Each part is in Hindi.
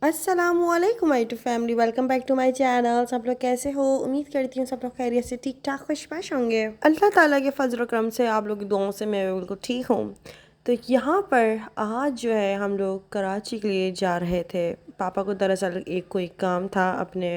अस्सलामुअलैकुम my to family, welcome back to my channel. सब लोग कैसे हो? उम्मीद करती हूँ सब लोग खैरियत से ठीक ठाक खुशबाश होंगे। अल्लाह ताला के फजल व करम से आप लोग की दुआओं से मैं बिल्कुल ठीक हूँ। तो यहाँ पर आज जो है हम लोग कराची के लिए जा रहे थे। पापा को दरअसल कोई काम था, अपने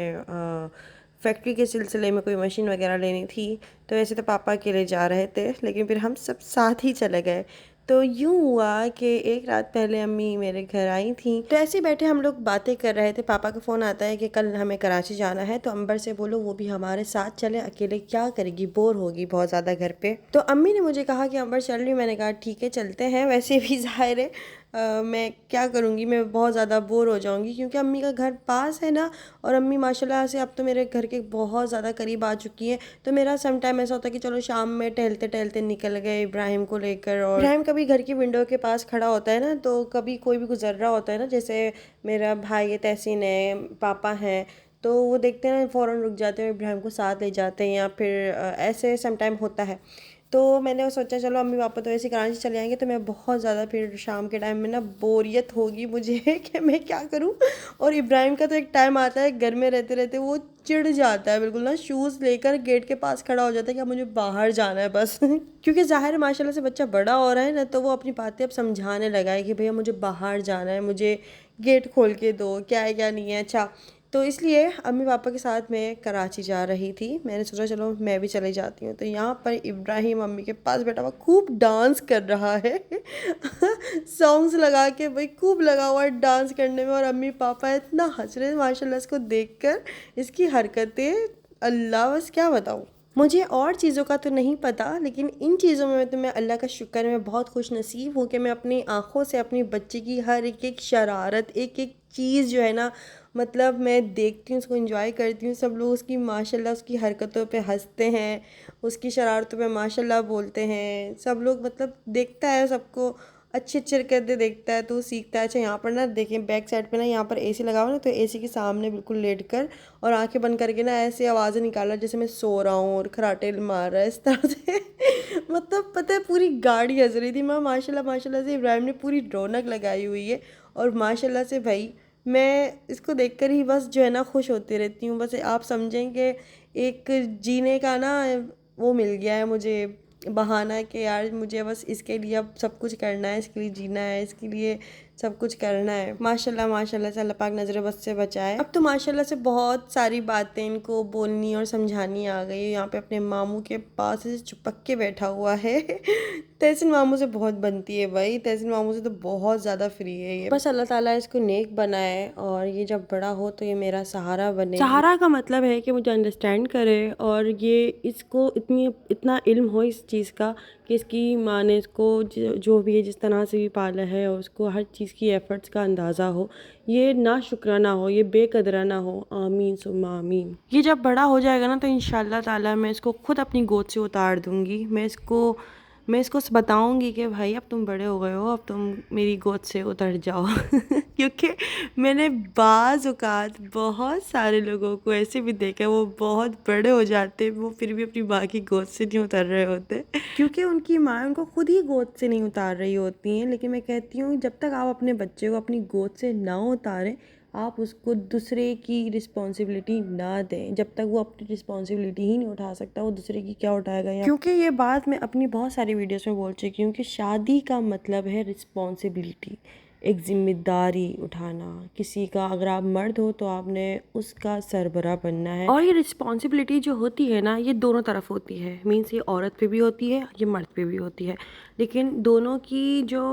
फैक्ट्री के सिलसिले में कोई मशीन वगैरह लेनी थी। तो वैसे तो पापा अकेले जा रहे थे, लेकिन फिर हम सब साथ ही चले गए। तो यूँ हुआ कि एक रात पहले अम्मी मेरे घर आई थी। तो ऐसे ही बैठे हम लोग बातें कर रहे थे। पापा का फ़ोन आता है कि कल हमें कराची जाना है, तो अंबर से बोलो वो भी हमारे साथ चले, अकेले क्या करेगी, बोर होगी बहुत ज़्यादा घर पे। तो अम्मी ने मुझे कहा कि अंबर चल रही हूँ। मैंने कहा ठीक है चलते हैं। वैसे भी ज़ाहिर है मैं क्या करूँगी, मैं बहुत ज़्यादा बोर हो जाऊँगी क्योंकि अम्मी का घर पास है ना। और अम्मी माशाल्लाह से अब तो मेरे घर के बहुत ज़्यादा करीब आ चुकी हैं। तो मेरा सम टाइम ऐसा होता है कि चलो शाम में टहलते टहलते निकल गए इब्राहिम को लेकर। और इब्राहिम कभी घर की विंडो के पास खड़ा होता है ना, तो कभी कोई भी गुजर रहा होता है ना, जैसे मेरा भाई है, तहसीन है, पापा हैं, तो वो देखते हैं ना फ़ौरन रुक जाते हैं, इब्राहिम को साथ ले जाते हैं, या फिर ऐसे सम टाइम होता है। तो मैंने सोचा चलो अम्मी पापा तो ऐसे कराची चले आएंगे, तो मैं बहुत ज़्यादा फिर शाम के टाइम में ना बोरियत होगी मुझे कि मैं क्या करूं। और इब्राहिम का तो एक टाइम आता है घर में रहते रहते वो चिढ़ जाता है बिल्कुल ना, शूज़ लेकर गेट के पास खड़ा हो जाता है कि अब मुझे बाहर जाना है बस क्योंकि ज़ाहिर है माशाल्लाह से बच्चा बड़ा हो रहा है ना, तो वो अपनी बातें अब समझाने लगा है कि भैया मुझे बाहर जाना है, मुझे गेट खोल के दो, क्या है क्या नहीं है। अच्छा, तो इसलिए अम्मी पापा के साथ मैं कराची जा रही थी। मैंने सोचा चलो मैं भी चली जाती हूँ। तो यहाँ पर इब्राहिम अम्मी के पास बैठा हुआ खूब डांस कर रहा है सॉन्ग्स लगा के, भाई खूब लगा हुआ है डांस करने में। और अम्मी पापा इतना हंस रहे हैं माशाल्लाह इसको देखकर, इसकी हरकतें, अल्लाह बस क्या बताऊँ। मुझे और चीज़ों का तो नहीं पता, लेकिन इन चीज़ों में तो मैं अल्लाह का शुक्र है, मैं बहुत खुश नसीब हूँ कि मैं अपनी आँखों से अपनी बच्चे की हर एक एक शरारत, एक एक चीज़ जो है ना, मतलब मैं देखती हूँ, उसको एंजॉय करती हूँ। सब लोग उसकी माशाल्लाह उसकी हरकतों पे हंसते हैं, उसकी शरारतों पे माशाल्लाह बोलते हैं। सब लोग मतलब देखता है, सबको अच्छी अच्छी हरकतें देखता है तो सीखता है। अच्छा, यहाँ पर ना देखें बैक साइड पे ना, यहाँ पर एसी लगा हुआ ना, तो एसी के सामने बिल्कुल लेट कर और आंखें बंद करके ना ऐसे आवाज़ें निकाल रहा है जैसे मैं सो रहा हूँ, और खराटे मार रहा है इस तरह से मतलब पता है पूरी गाड़ी हंस रही थी। मैं माशाल्लाह माशाल्लाह से इब्राहिम ने पूरी रौनक लगाई हुई है। और माशाल्लाह से भाई मैं इसको देखकर ही बस जो है ना खुश होती रहती हूँ। बस आप समझें कि एक जीने का ना वो मिल गया है मुझे, बहाना कि यार मुझे बस इसके लिए अब सब कुछ करना है, इसके लिए जीना है, इसके लिए सब कुछ करना है। माशाल्लाह माशाल्लाह से अल्लाह पाक नज़र बद से बचाए। अब तो माशाल्लाह से बहुत सारी बातें इनको बोलनी और समझानी आ गई है। यहाँ पे अपने मामू के पास ऐसे चिपक के बैठा हुआ है तहसीन मामू से बहुत बनती है भाई, तहसीन मामू से तो बहुत ज़्यादा फ्री है ये। बस अल्लाह ताला इसको नेक बनाए और ये जब बड़ा हो तो ये मेरा सहारा बने। सहारा का मतलब है कि मुझे अंडरस्टैंड करे, और ये इसको इतना इल्म हो इस चीज़ का कि इसकी माँ ने इसको जो भी है जिस तरह से भी पाला है, और उसको हर चीज़ की एफ़र्ट्स का अंदाज़ा हो, ये ना शुक्राना हो, ये बेकदरा ना हो। आमीन सुम्मा आमीन। ये जब बड़ा हो जाएगा ना, तो इंशाल्लाह ताला मैं इसको खुद अपनी गोद से उतार दूँगी। मैं इसको बताऊंगी कि भाई अब तुम बड़े हो गए हो, अब तुम मेरी गोद से उतर जाओ क्योंकि मैंने बाज़ औक़ात बहुत सारे लोगों को ऐसे भी देखा है, वो बहुत बड़े हो जाते वो फिर भी अपनी माँ की गोद से नहीं उतर रहे होते क्योंकि उनकी माँ उनको खुद ही गोद से नहीं उतार रही होती हैं। लेकिन मैं कहती हूँ जब तक आप अपने बच्चे को अपनी गोद से ना उतारें, आप उसको दूसरे की रिस्पॉन्सिबिलिटी ना दें। जब तक वो अपनी रिस्पॉन्सिबिलिटी ही नहीं उठा सकता, वो दूसरे की क्या उठाएगा। या क्योंकि ये बात मैं अपनी बहुत सारी वीडियोस में बोल चुकी हूँ कि शादी का मतलब है रिस्पॉन्सिबिलिटी, एक ज़िम्मेदारी उठाना। किसी का अगर आप मर्द हो तो आपने उसका सरबरा बनना है। और ये रिस्पॉन्सिबिलिटी जो होती है ना, ये दोनों तरफ होती है। मीन्स ये औरत पे भी होती है, ये मर्द पे भी होती है। लेकिन दोनों की जो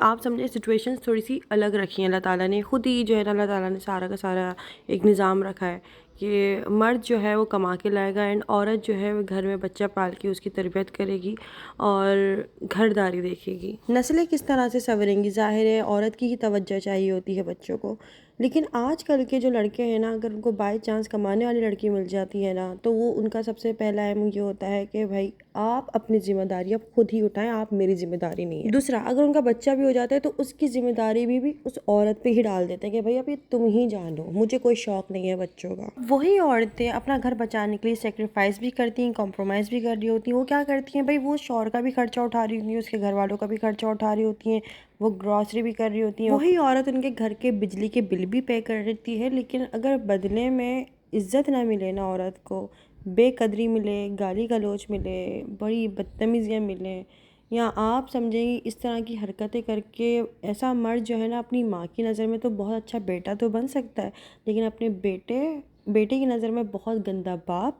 आप समझे सिचुएशंस थोड़ी सी अलग रखी हैं। अल्लाह ताला ने खुद ही जो है ना, अल्लाह ताला ने सारा का सारा एक निज़ाम रखा है कि मर्द जो है वो कमा के लाएगा, एंड औरत जो है वो घर में बच्चा पाल के उसकी तरबियत करेगी और घरदारी देखेगी। नस्लें किस तरह से संवरेंगी, ज़ाहिर है औरत की ही तवज्जो चाहिए होती है बच्चों को। लेकिन आजकल के जो लड़के हैं ना, अगर उनको बाई चांस कमाने वाली लड़की मिल जाती है ना, तो वो उनका सबसे पहला एम ये होता है कि भाई आप अपनी जिम्मेदारी अब खुद ही उठाएं, आप मेरी जिम्मेदारी नहीं है। दूसरा, अगर उनका बच्चा भी हो जाता है तो उसकी जिम्मेदारी भी उस औरत पे ही डाल देते हैं कि भाई अब ये तुम ही जानो, मुझे कोई शौक नहीं है बच्चों का। वही औरतें अपना घर बचाने के लिए सेक्रीफाइस भी करती हैं, कॉम्प्रोमाइज़ भी कर रही होती हैं। वो क्या करती हैं भाई, वो शौहर का भी खर्चा उठा रही होती हैं, उसके घर वालों का भी खर्चा उठा रही होती हैं, वो ग्रॉसरी भी कर रही होती हैं। वही औरत उनके घर के बिजली के बिल भी पे कर देती है, लेकिन अगर बदले में इज्जत ना मिले ना औरत को, बेकदरी मिले, गाली गलौज मिले, बड़ी बदतमीज़ियाँ मिलें, या आप समझेंगी इस तरह की हरकतें करके, ऐसा मर्द जो है ना अपनी माँ की नज़र में तो बहुत अच्छा बेटा तो बन सकता है, लेकिन अपने बेटे की नज़र में बहुत गंदा बाप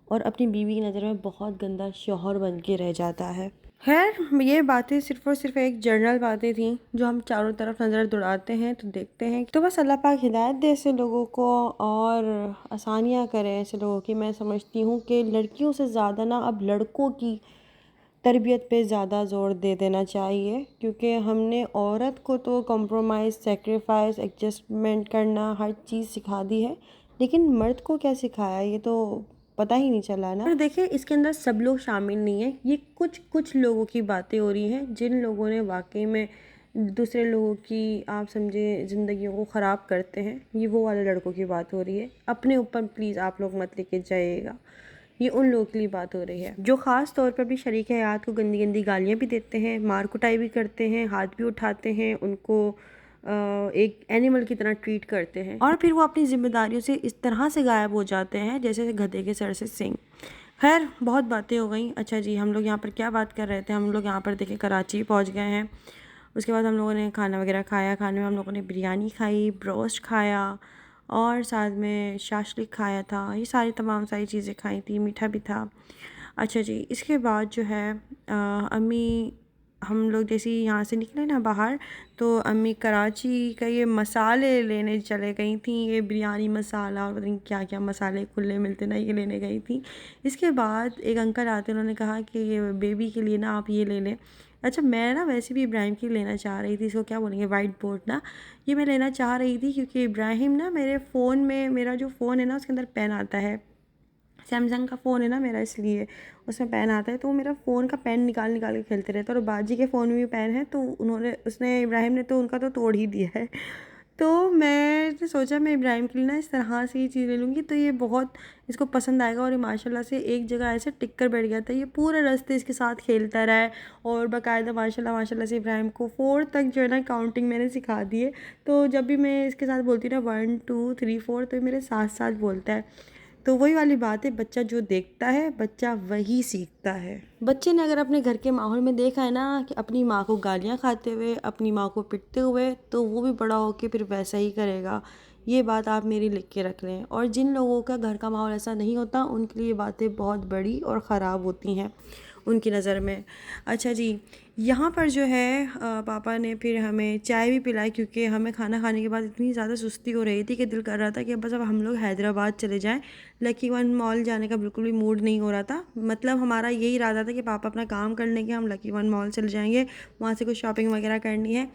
और अपनी बीवी की नज़र में बहुत गंदा शौहर बन के रह जाता है। खैर, ये बातें सिर्फ़ और सिर्फ एक जनरल बातें थी जो हम चारों तरफ नज़र दौड़ाते हैं तो देखते हैं। तो बस अल्लाह पाक हिदायत दे ऐसे लोगों को और आसानियाँ करे ऐसे लोगों की। मैं समझती हूँ कि लड़कियों से ज़्यादा ना अब लड़कों की तरबियत पे ज़्यादा ज़ोर दे देना चाहिए, क्योंकि हमने औरत को तो कॉम्प्रोमाइज़, सेक्रीफाइस, एडजस्टमेंट करना हर चीज़ सिखा दी है, लेकिन मर्द को क्या सिखाया ये तो पता ही नहीं चला ना। और देखिए, इसके अंदर सब लोग शामिल नहीं हैं, ये कुछ लोगों की बातें हो रही हैं जिन लोगों ने वाकई में दूसरे लोगों की, आप समझे, ज़िंदगियों को ख़राब करते हैं। ये वो वाले लड़कों की बात हो रही है, अपने ऊपर प्लीज़ आप लोग मत लेके जाइएगा। ये उन लोगों के लिए बात हो रही है जो ख़ास तौर पर भी शरीक हयात को गंदी गंदी गालियाँ भी देते हैं, मार कुटाई भी करते हैं, हाथ भी उठाते हैं, उनको एक एनिमल की तरह ट्रीट करते हैं, और फिर वो अपनी जिम्मेदारियों से इस तरह से गायब हो जाते हैं जैसे गधे के सर से सींग। खैर, बहुत बातें हो गई। अच्छा जी, हम लोग यहाँ पर क्या बात कर रहे थे, हम लोग यहाँ पर देखिए कराची पहुँच गए हैं। उसके बाद हम लोगों ने खाना वगैरह खाया, खाने में हम लोगों ने बिरयानी खाई, ब्रोस्ट खाया और साथ में शाशलिक खाया था। ये सारी तमाम सारी चीज़ें खाई थी, मीठा भी था। अच्छा जी, इसके बाद जो है अम्मी, हम लोग जैसे ही यहाँ से निकले ना बाहर, तो अम्मी कराची का ये मसाले लेने चले गई थी, ये बिरयानी मसाला और पता नहीं क्या क्या मसाले खुले मिलते ना, ये लेने गई थी। इसके बाद एक अंकल आते, उन्होंने कहा कि ये बेबी के लिए ना आप ये ले लें। अच्छा, मैं ना वैसे भी इब्राहिम की लेना चाह रही थी, इसको क्या बोलेंगे, वाइट बोर्ड ना, ये मैं लेना चाह रही थी क्योंकि इब्राहिम ना मेरे फ़ोन में, मेरा जो फ़ोन है ना उसके अंदर पेन आता है, सैमसंग का फ़ोन है ना मेरा, इसलिए उसमें पेन आता है, तो मेरा फ़ोन का पेन निकाल निकाल के खेलते रहते हैं। और बाजी के फ़ोन में भी पेन है, तो उसने इब्राहिम ने तो उनका तो तोड़ ही दिया है। तो मैंने सोचा मैं इब्राहिम के लिए ना इस तरह से ये चीज़ ले लूँगी तो ये बहुत इसको पसंद आएगा। और ये माशाल्लाह से एक जगह ऐसे टिक कर बैठ गया था, ये पूरे रास्ते इसके साथ खेलता रहा है। और बाकायदा माशाल्लाह माशाल्लाह से इब्राहिम को 4 तक जो है ना काउंटिंग मैंने सिखा दी है। तो जब भी मैं इसके साथ बोलती हूँ ना 1 2 3 4, तो ये मेरे साथ साथ बोलता है। तो वही वाली बात है, बच्चा जो देखता है बच्चा वही सीखता है। बच्चे ने अगर अपने घर के माहौल में देखा है ना कि अपनी माँ को गालियाँ खाते हुए, अपनी माँ को पिटते हुए, तो वो भी बड़ा होके फिर वैसा ही करेगा। ये बात आप मेरी लिख के रख लें। और जिन लोगों का घर का माहौल ऐसा नहीं होता, उनके लिए ये बातें बहुत बड़ी और ख़राब होती हैं उनकी नज़र में। अच्छा जी, यहाँ पर जो है पापा ने फिर हमें चाय भी पिलाई, क्योंकि हमें खाना खाने के बाद इतनी ज़्यादा सुस्ती हो रही थी कि दिल कर रहा था कि बस अब हम लोग हैदराबाद चले जाएं। लकी वन मॉल जाने का बिल्कुल भी मूड नहीं हो रहा था। मतलब हमारा यही इरादा था कि पापा अपना काम कर लेंगे, हम लकी वन मॉल चले जाएंगे, वहाँ से कुछ शॉपिंग वगैरह करनी है।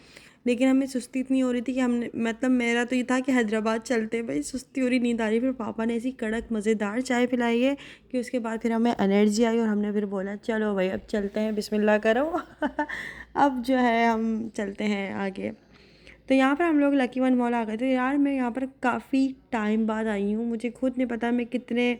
लेकिन हमें सुस्ती इतनी हो रही थी कि हमने, मतलब मेरा तो ये था कि हैदराबाद चलते, भाई सुस्ती हो रही, नींद आ रही। फिर पापा ने ऐसी कड़क मज़ेदार चाय पिलाई है कि उसके बाद फिर हमें एनर्जी आई और हमने फिर बोला चलो भाई अब चलते हैं, बिस्मिल्लाह करो। अब जो है हम चलते हैं आगे। तो यहाँ पर हम लोग लकी वन मॉल आ गए थे। यार मैं यहाँ पर काफ़ी टाइम बाद आई हूँ, मुझे खुद नहीं पता मैं कितने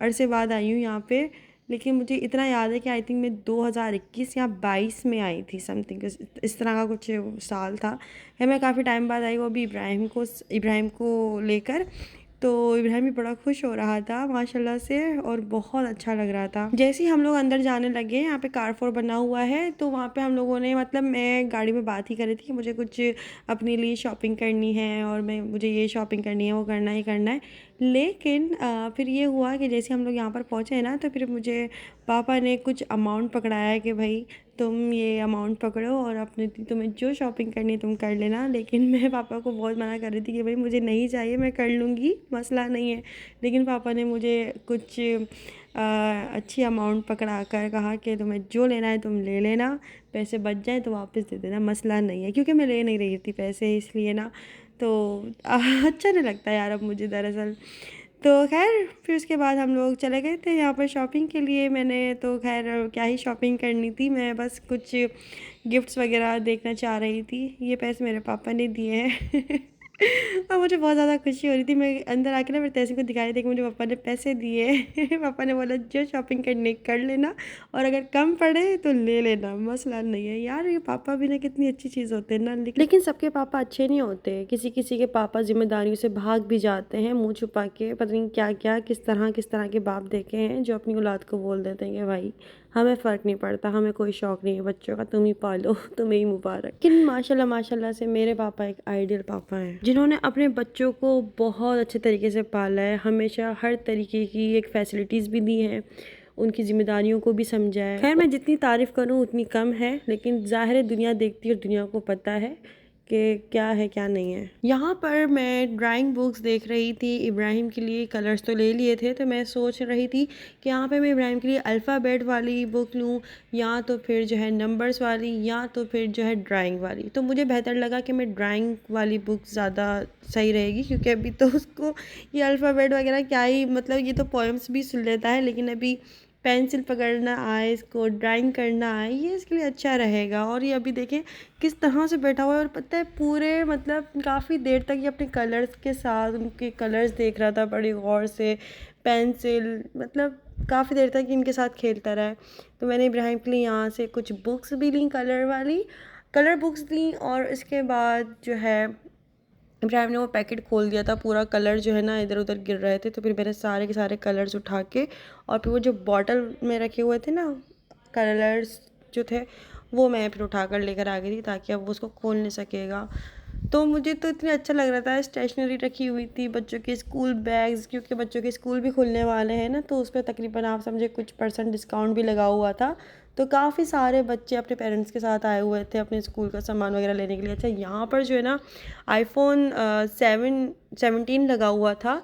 अरसे बाद आई हूँ यहाँ पे, लेकिन मुझे इतना याद है कि आई थिंक मैं 2021 या 22 में आई थी, समथिंग इस तरह का कुछ साल था। है मैं काफ़ी टाइम बाद आई, वो भी इब्राहिम को लेकर। तो इब्राहिम भी बड़ा खुश हो रहा था माशाल्लाह से, और बहुत अच्छा लग रहा था। जैसे ही हम लोग अंदर जाने लगे, यहाँ पे कारफोर बना हुआ है, तो वहाँ पे हम लोगों ने, मतलब मैं गाड़ी में बात ही कर रही थी कि मुझे कुछ अपने लिए शॉपिंग करनी है और मुझे ये शॉपिंग करनी है, वो करना ही करना है। लेकिन फिर ये हुआ कि जैसे हम लोग यहाँ पर पहुँचे ना, तो फिर मुझे पापा ने कुछ अमाउंट पकड़ाया है कि भाई तुम ये अमाउंट पकड़ो और अपने, तुम्हें जो शॉपिंग करनी है तुम कर लेना। लेकिन मैं पापा को बहुत मना कर रही थी कि भाई मुझे नहीं चाहिए, मैं कर लूँगी, मसला नहीं है। लेकिन पापा ने मुझे कुछ अच्छी अमाउंट पकड़ा कर कहा कि तुम्हें जो लेना है तुम ले लेना, पैसे बच जाए तो वापस दे देना, मसला नहीं है। क्योंकि मैं ले नहीं रही थी पैसे, इसलिए ना, तो अच्छा नहीं लगता यार अब मुझे दरअसल। तो खैर फिर उसके बाद हम लोग चले गए थे यहाँ पर शॉपिंग के लिए। मैंने तो खैर क्या ही शॉपिंग करनी थी, मैं बस कुछ गिफ्ट्स वगैरह देखना चाह रही थी। ये पैसे मेरे पापा ने दिए हैं और मुझे बहुत ज़्यादा खुशी हो रही थी। मैं अंदर आके ना मेरे तैसी को दिखा रही थी कि मुझे पापा ने पैसे दिए पापा ने बोला जो शॉपिंग करने कर लेना, और अगर कम पड़े तो ले लेना, मसला नहीं है। यार ये पापा भी ना कितनी अच्छी चीज़ होते हैं ना, लेकिन सबके पापा अच्छे नहीं होते। किसी किसी के पापा जिम्मेदारियों से भाग भी जाते हैं मुंह छुपा के, पता नहीं क्या क्या किस तरह के बाप देखे हैं जो अपनी औलाद को बोल देते हैं कि भाई हमें फ़र्क नहीं पड़ता, हमें कोई शौक़ नहीं है बच्चों का, तुम ही पालो, तुम्हें ही मुबारक। लेकिन माशाल्लाह माशाल्लाह से मेरे पापा एक आइडियल पापा हैं, जिन्होंने अपने बच्चों को बहुत अच्छे तरीके से पाला है, हमेशा हर तरीके की एक फैसिलिटीज़ भी दी हैं, उनकी ज़िम्मेदारियों को भी समझा है। खैर मैं जितनी तारीफ़ करूँ उतनी कम है, लेकिन ज़ाहिर है दुनिया देखती है और दुनिया को पता है कि क्या है क्या नहीं है। यहाँ पर मैं ड्राइंग बुक्स देख रही थी, इब्राहिम के लिए कलर्स तो ले लिए थे, तो मैं सोच रही थी कि यहाँ पे मैं इब्राहिम के लिए अल्फ़ाबेट वाली बुक लूँ या तो फिर जो है नंबर्स वाली या तो फिर जो है ड्राइंग वाली। तो मुझे बेहतर लगा कि मैं ड्राइंग वाली बुक ज़्यादा सही रहेगी, क्योंकि अभी तो उसको ये अल्फ़ाबेट वगैरह क्या ही, मतलब ये तो पोएम्स भी सुन लेता है, लेकिन अभी पेंसिल पकड़ना आए, इसको ड्राइंग करना आए, ये इसके लिए अच्छा रहेगा। और ये अभी देखें किस तरह से बैठा हुआ है, और पता है पूरे मतलब काफ़ी देर तक ये अपने कलर्स के साथ उनके कलर्स देख रहा था बड़ी गौर से, पेंसिल, मतलब काफ़ी देर तक इनके साथ खेलता रहा है। तो मैंने इब्राहिम के लिए यहाँ से कुछ बुक्स भी ली, कलर बुक्स ली, और इसके बाद जो है इब्राहिम ने वो पैकेट खोल दिया था, पूरा कलर जो है ना इधर उधर गिर रहे थे, तो फिर मैंने सारे के सारे कलर्स उठा के, और फिर वो जो बॉटल में रखे हुए थे ना कलर्स जो थे, वो मैं फिर उठा कर लेकर आ गई थी ताकि अब वो उसको खोल नहीं सकेगा। तो मुझे तो इतना अच्छा लग रहा था। स्टेशनरी रखी हुई थी, बच्चों के स्कूल बैग्स, क्योंकि बच्चों के स्कूल भी खुलने वाले हैं ना, तो उस पर तकरीबन आप समझे कुछ % डिस्काउंट भी लगा हुआ था। तो काफ़ी सारे बच्चे अपने पेरेंट्स के साथ आए हुए थे अपने स्कूल का सामान वगैरह लेने के लिए। अच्छा यहाँ पर जो है ना आईफोन 17 लगा हुआ था,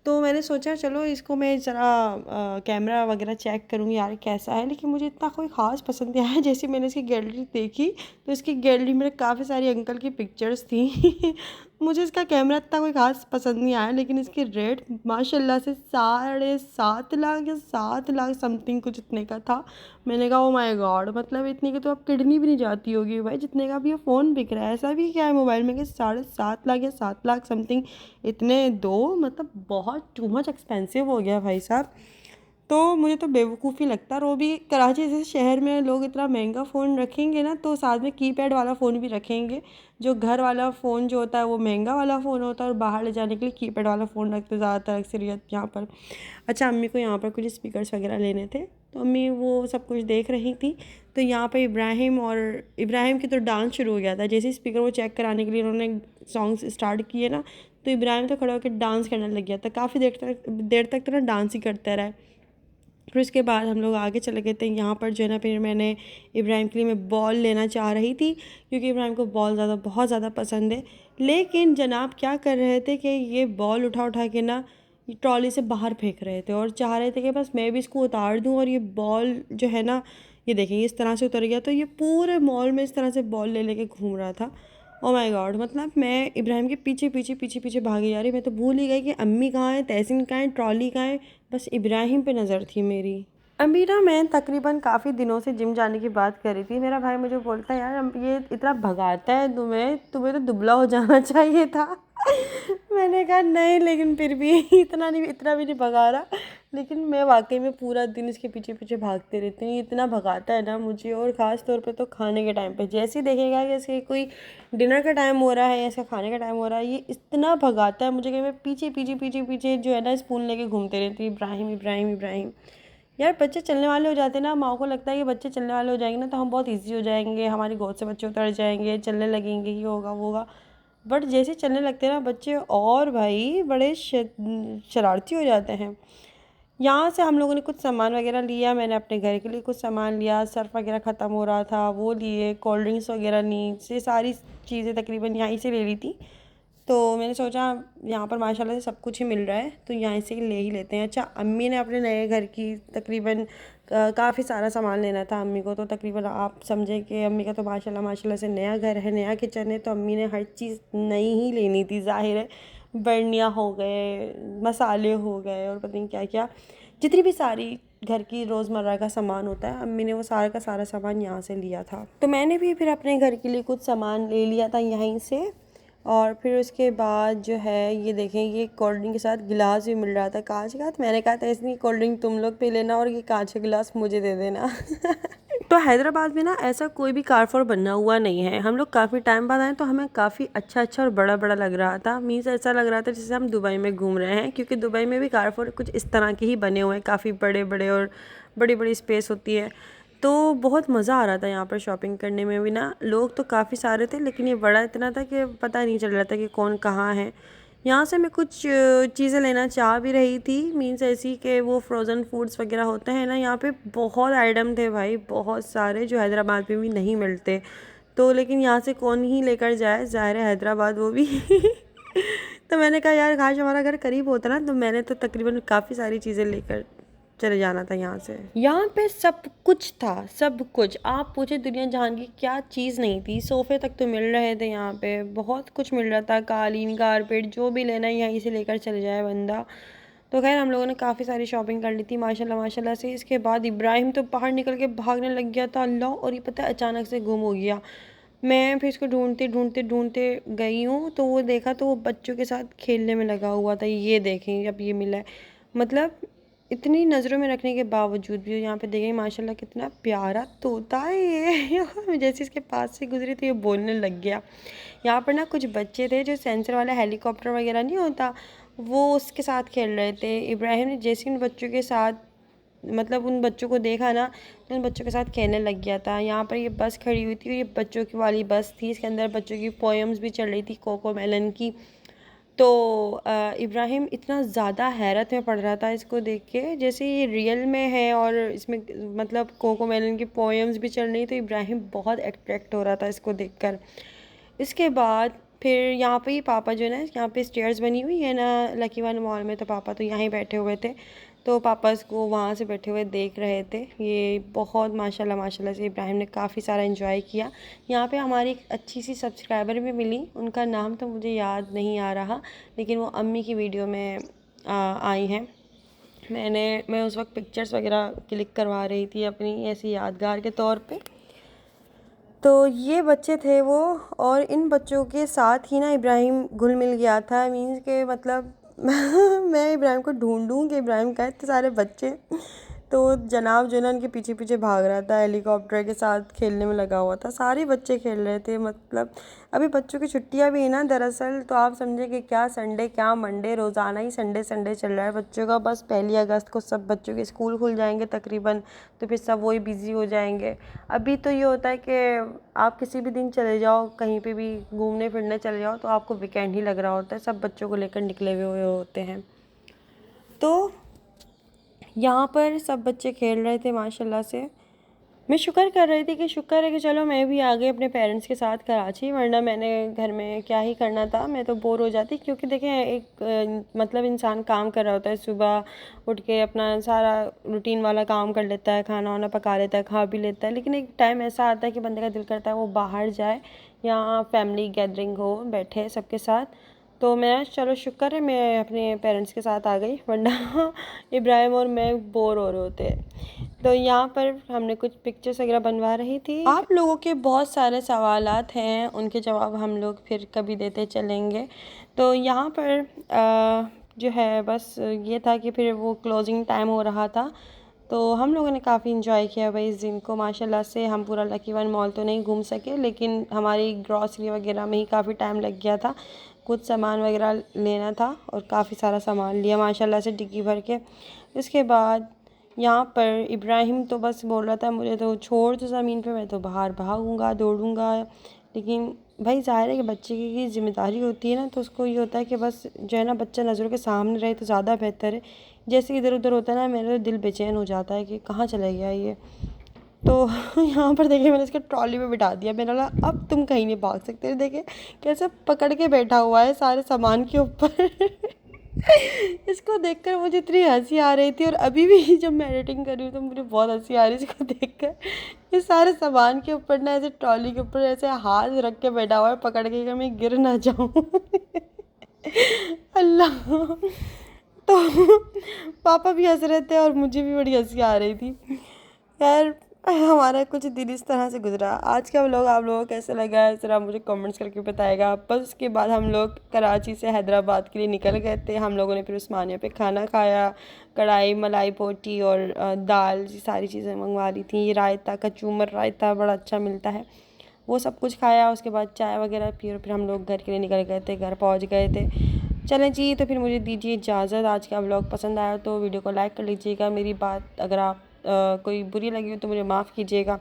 तो मैंने सोचा चलो इसको मैं ज़रा कैमरा वगैरह चेक करूँगी यार कैसा है, लेकिन मुझे इतना कोई ख़ास पसंद नहीं आया। जैसे मैंने इसकी गैलरी देखी तो इसकी गैलरी में काफ़ी सारी अंकल की पिक्चर्स थी मुझे इसका कैमरा इतना कोई ख़ास पसंद नहीं आया, लेकिन इसकी रेट माशाल्लाह से 7.5 लाख या 7 लाख समथिंग कुछ इतने का था। मैंने कहा ओ माय गॉड, मतलब इतनी की तो अब किडनी भी नहीं जाती होगी भाई, जितने का भी ये फ़ोन बिक रहा है। ऐसा भी क्या है मोबाइल में कि 7.5 लाख या 7 लाख समथिंग इतने दो, मतलब बहुत टू मच एक्सपेंसिव हो गया भाई साहब। तो मुझे तो बेवकूफ़ी लगता है, और वो भी कराची जैसे शहर में लोग इतना महंगा फ़ोन रखेंगे ना, तो साथ में कीपैड वाला फ़ोन भी रखेंगे। जो घर वाला फ़ोन जो होता है वो महंगा वाला फ़ोन होता है, और बाहर ले जाने के लिए कीपैड वाला फ़ोन रखते ज़्यादातर अक्सरियत यहाँ पर। अच्छा अम्मी को यहाँ पर कुछ स्पीकर्स वगैरह लेने थे, तो अम्मी वो सब कुछ देख रही थी। तो यहाँ पर इब्राहिम की तो डांस शुरू हो गया था। जैसे स्पीकर वो चेक कराने के लिए उन्होंने सॉन्ग्स स्टार्ट किए ना, तो इब्राहिम तो खड़ा होकर डांस करने लग गया था। काफ़ी देर तक तो ना डांस ही करता रहा। फिर उसके बाद हम लोग आगे चले गए थे। यहाँ पर जो है ना फिर मैंने इब्राहिम के लिए मैं बॉल लेना चाह रही थी, क्योंकि इब्राहिम को बॉल बहुत ज़्यादा पसंद है। लेकिन जनाब क्या कर रहे थे कि ये बॉल उठा उठा के ना ट्रॉली से बाहर फेंक रहे थे, और चाह रहे थे कि बस मैं भी इसको उतार दूँ, और ये बॉल जो है ना ये देखें इस तरह से उतर गया। तो ये पूरे मॉल में इस तरह से बॉल ले लेके घूम रहा था। ओ माय गॉड, मतलब मैं इब्राहिम के पीछे भागी जा रही। मैं तो भूल ही गई कि अम्मी कहाँ है, तहसीन कहाँ है, ट्रॉली कहाँ है, बस इब्राहिम पे नज़र थी मेरी। अभी ना मैं तकरीबन काफ़ी दिनों से जिम जाने की बात कर रही थी। मेरा भाई मुझे बोलता है यार ये इतना भगाता है तुम्हें तो दुबला हो जाना चाहिए था मैंने कहा नहीं, लेकिन फिर भी इतना भी नहीं भगा रहा। लेकिन मैं वाकई में पूरा दिन इसके पीछे भागते रहती हूँ। इतना भगाता है ना मुझे, और ख़ास तौर पे तो खाने के टाइम पे जैसे ही देखेगा कि इसके कोई डिनर का टाइम हो रहा है या इसका खाने का टाइम हो रहा है, ये इतना भगाता है मुझे कि मैं पीछे जो है ना स्पून लेके घूमते रहती हूँ, इब्राहिम। यार बच्चे चलने वाले हो जाते हैं ना, माँ को लगता है कि बच्चे चलने वाले हो जाएंगे ना तो हम बहुत ईजी हो जाएंगे, हमारी गोद से बच्चे उतर जाएंगे, चलने लगेंगे, ये होगा वो होगा। बट जैसे चलने लगते हैं ना बच्चे, और भाई बड़े शरारती हो जाते हैं। यहाँ से हम लोगों ने कुछ सामान वगैरह लिया, मैंने अपने घर के लिए कुछ सामान लिया, सर्फ वगैरह ख़त्म हो रहा था वो लिए, कोल्ड ड्रिंक्स वगैरह ली, से सारी चीज़ें तकरीबन यहीं से ले ली थी। तो मैंने सोचा यहाँ पर माशाल्लाह से सब कुछ ही मिल रहा है तो यहाँ से ले ही लेते हैं। अच्छा अम्मी ने अपने नए घर की तकरीबन काफ़ी सारा सामान लेना था अम्मी को, तो तकरीबन आप समझे कि अम्मी का तो माशाल्लाह से नया घर है, नया किचन है, तो अम्मी ने हर चीज़ नई ही लेनी थी, ज़ाहिर है। बर्नियाँ हो गए, मसाले हो गए और पता नहीं क्या क्या, जितनी भी सारी घर की रोज़मर्रा का सामान होता है, अम्मी ने वो सारा का सारा सामान यहाँ से लिया था। तो मैंने भी फिर अपने घर के लिए कुछ सामान ले लिया था यहीं से। और फिर उसके बाद जो है ये देखें, ये कोल्ड ड्रिंक के साथ गिलास भी मिल रहा था कांच का। तो मैंने कहा था इसकी कोल्ड ड्रिंक तुम लोग पी लेना और ये कांच का गिलास मुझे दे देना। तो हैदराबाद में ना ऐसा कोई भी कारफोर बना हुआ नहीं है। हम लोग काफ़ी टाइम बाद आए तो हमें काफ़ी अच्छा अच्छा और बड़ा बड़ा लग रहा था। मीन्स ऐसा लग रहा था जैसे हम दुबई में घूम रहे हैं, क्योंकि दुबई में भी कारफोर कुछ इस तरह के ही बने हुए हैं, काफ़ी बड़े बड़े और बड़ी बड़ी स्पेस होती है। तो बहुत मज़ा आ रहा था यहाँ पर शॉपिंग करने में भी ना। लोग तो काफ़ी सारे थे, लेकिन ये बड़ा इतना था कि पता नहीं चल रहा था कि कौन कहाँ है। यहाँ से मैं कुछ चीज़ें लेना चाह भी रही थी, मीन्स ऐसी कि वो फ्रोज़न फूड्स वगैरह होते हैं ना, यहाँ पे बहुत आइटम थे भाई, बहुत सारे, जो हैदराबाद में भी नहीं मिलते। तो लेकिन यहाँ से कौन ही लेकर जाए, ज़ाहिर है हैदराबाद वो भी। तो मैंने कहा यार काश हमारा घर करीब होता ना, तो मैंने तो तकरीबन काफ़ी सारी चीज़ें लेकर चले जाना था यहाँ से। यहाँ पे सब कुछ था, सब कुछ आप पूछे दुनिया जहान की क्या चीज़ नहीं थी। सोफ़े तक तो मिल रहे थे यहाँ पे, बहुत कुछ मिल रहा था, कालीन कारपेट जो भी लेना है यहीं से लेकर चले जाए बंदा। तो खैर हम लोगों ने काफ़ी सारी शॉपिंग कर ली थी माशाल्लाह माशाल्लाह से। इसके बाद इब्राहिम तो बाहर निकल के भागने लग गया था अल्लाह, और ये पता है अचानक से गुम हो गया। मैं फिर इसको ढूंढते ढूंढते ढूंढते गई हूँ, तो वो देखा तो वो बच्चों के साथ खेलने में लगा हुआ था। ये देखें अब ये मिला है, मतलब इतनी नज़रों में रखने के बावजूद भी यहाँ पे देखें माशाल्लाह कितना प्यारा तोता है ये। जैसे इसके पास से गुजरी तो ये बोलने लग गया। यहाँ पर ना कुछ बच्चे थे जो सेंसर वाला हेलीकॉप्टर वगैरह नहीं होता, वो उसके साथ खेल रहे थे। इब्राहिम ने जैसे उन बच्चों के साथ, मतलब उन बच्चों को देखा ना, तो उन बच्चों के साथ खेलने लग गया था। यहाँ पर ये बस खड़ी हुई थी, ये बच्चों की वाली बस थी, इसके अंदर बच्चों की पोएम्स भी चल रही थी कोको मेलन की। तो इब्राहिम इतना ज़्यादा हैरत में पड़ रहा था इसको देख के, जैसे ये रियल में है और इसमें मतलब कोको मेलन की पोएम्स भी चल रही। तो इब्राहिम बहुत अट्रैक्ट हो रहा था इसको देखकर। इसके बाद फिर यहाँ पे ही पापा जो है ना, यहाँ पे स्टेयर्स बनी हुई है ना लकी वन मॉल में, तो पापा तो यहाँ ही बैठे हुए थे। तो पापा इसको वहाँ से बैठे हुए देख रहे थे। ये बहुत माशाल्लाह माशाल्लाह से इब्राहिम ने काफ़ी सारा एंजॉय किया। यहाँ पे हमारी एक अच्छी सी सब्सक्राइबर भी मिली, उनका नाम तो मुझे याद नहीं आ रहा, लेकिन वो अम्मी की वीडियो में आई हैं। मैं उस वक्त पिक्चर्स वगैरह क्लिक करवा रही थी अपनी ऐसी यादगार के तौर पे। तो ये बच्चे थे वो, और इन बच्चों के साथ ही ना इब्राहिम घुल मिल गया था। मीन्स के मतलब मैं इब्राहिम को ढूंढूं कि इब्राहिम का इतने सारे बच्चे। तो जनाब जो है ना उनके पीछे पीछे भाग रहा था, हेलीकॉप्टर के साथ खेलने में लगा हुआ था। सारे बच्चे खेल रहे थे, मतलब अभी बच्चों की छुट्टियां भी है ना दरअसल। तो आप समझे कि क्या संडे क्या मंडे, रोज़ाना ही संडे संडे चल रहा है बच्चों का। बस 1 अगस्त को सब बच्चों के स्कूल खुल जाएंगे तकरीबन, तो फिर सब वही बिज़ी हो जाएंगे। अभी तो ये होता है कि आप किसी भी दिन चले जाओ, कहीं पे भी घूमने फिरने चले जाओ, तो आपको वीकेंड ही लग रहा होता है, सब बच्चों को लेकर निकले हुए होते हैं। तो यहाँ पर सब बच्चे खेल रहे थे माशाल्लाह से। मैं शुक्र कर रही थी कि शुक्र है कि चलो मैं भी आ गई अपने पेरेंट्स के साथ कराची, वरना मैंने घर में क्या ही करना था, मैं तो बोर हो जाती। क्योंकि देखें एक मतलब इंसान काम कर रहा होता है, सुबह उठ के अपना सारा रूटीन वाला काम कर लेता है, खाना वाना पका लेता है, खा भी लेता है, लेकिन एक टाइम ऐसा आता है कि बंदे का दिल करता है वो बाहर जाए या फैमिली गैदरिंग हो, बैठे सबके साथ। तो मैं चलो शुक्र है मैं अपने पेरेंट्स के साथ आ गई, वरना इब्राहिम और मैं बोर हो रहे होते। तो यहाँ पर हमने कुछ पिक्चर्स वगैरह बनवा रही थी। आप लोगों के बहुत सारे सवालात हैं, उनके जवाब हम लोग फिर कभी देते चलेंगे। तो यहाँ पर जो है बस ये था कि फिर वो क्लोजिंग टाइम हो रहा था, तो हम लोगों ने काफ़ी इन्जॉय किया भाई इस दिन को माशाल्लाह से। हम पूरा लकी वन मॉल तो नहीं घूम सके, लेकिन हमारी ग्रॉसरी वगैरह में ही काफ़ी टाइम लग गया था। कुछ सामान वगैरह लेना था और काफ़ी सारा सामान लिया माशाल्लाह से डिग्गी भर के। उसके बाद यहाँ पर इब्राहिम तो बस बोल रहा था मुझे तो छोड़ दो ज़मीन पे, मैं तो बाहर भागूंगा दौड़ूंगा। लेकिन भाई ज़ाहिर है कि बच्चे की ज़िम्मेदारी होती है ना, तो उसको ये होता है कि बस जो है ना बच्चा नज़रों के सामने रहे तो ज़्यादा बेहतर है। जैसे इधर उधर होता है ना, मेरा तो दिल बेचैन हो जाता है कि कहाँ चला गया ये। तो यहाँ पर देखिए मैंने इसको ट्रॉली में बिठा दिया, मैंने बोला अब तुम कहीं नहीं भाग सकते। देखे कैसे पकड़ के बैठा हुआ है सारे सामान के ऊपर। इसको देखकर मुझे इतनी हंसी आ रही थी, और अभी भी जब मैं एडिटिंग कर रही हूँ तो मुझे बहुत हंसी आ रही है इसको देखकर। ये सारे सामान के ऊपर ना ऐसे ट्रॉली के ऊपर ऐसे हाथ रख के बैठा हुआ है पकड़ के कि मैं गिर ना जाऊँ। अल्लाह। तो पापा भी हंस रहे थे और मुझे भी बड़ी हंसी आ रही थी। यार हमारा कुछ दिन इस तरह से गुजरा। आज का व्लॉग आप लोगों को कैसा लगा है ज़रा मुझे कमेंट्स करके बताएगा। बस उसके बाद हम लोग कराची से हैदराबाद के लिए निकल गए थे। हम लोगों ने फिर उस्मानिया पे खाना खाया, कढ़ाई मलाई पोटी और दाल, ये सारी चीज़ें मंगवा ली थी। रायता, कचूमर रायता बड़ा अच्छा मिलता है, वो सब कुछ खाया। उसके बाद चाय वगैरह पी और फिर हम लोग घर के लिए निकल गए थे, घर पहुँच गए थे। चलें जी, तो फिर मुझे दीजिए इजाज़त। आज का व्लॉग पसंद आया तो वीडियो को लाइक कर लीजिएगा। मेरी बात अगर आप कोई बुरी लगी हो तो मुझे माफ़ कीजिएगा।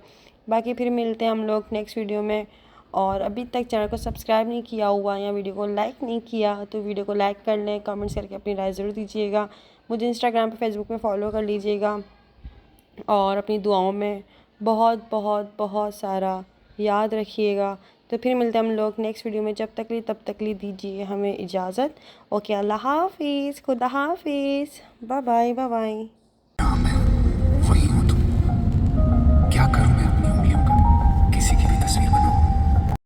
बाकी फिर मिलते हैं हम लोग नेक्स्ट वीडियो में। और अभी तक चैनल को सब्सक्राइब नहीं किया हुआ या वीडियो को लाइक नहीं किया तो वीडियो को लाइक कर लें, कमेंट्स करके अपनी राय ज़रूर दीजिएगा। मुझे इंस्टाग्राम पे, फेसबुक में फ़ॉलो कर लीजिएगा और अपनी दुआओं में बहुत बहुत बहुत सारा याद रखिएगा। तो फिर मिलते हैं हम लोग नेक्स्ट वीडियो में। जब तक ली तब तक ली दीजिए हमें इजाज़त। ओके, अल्लाह हाफ़िज़, खुदा हाफ़िज़, बाय बाय, बाय बाय।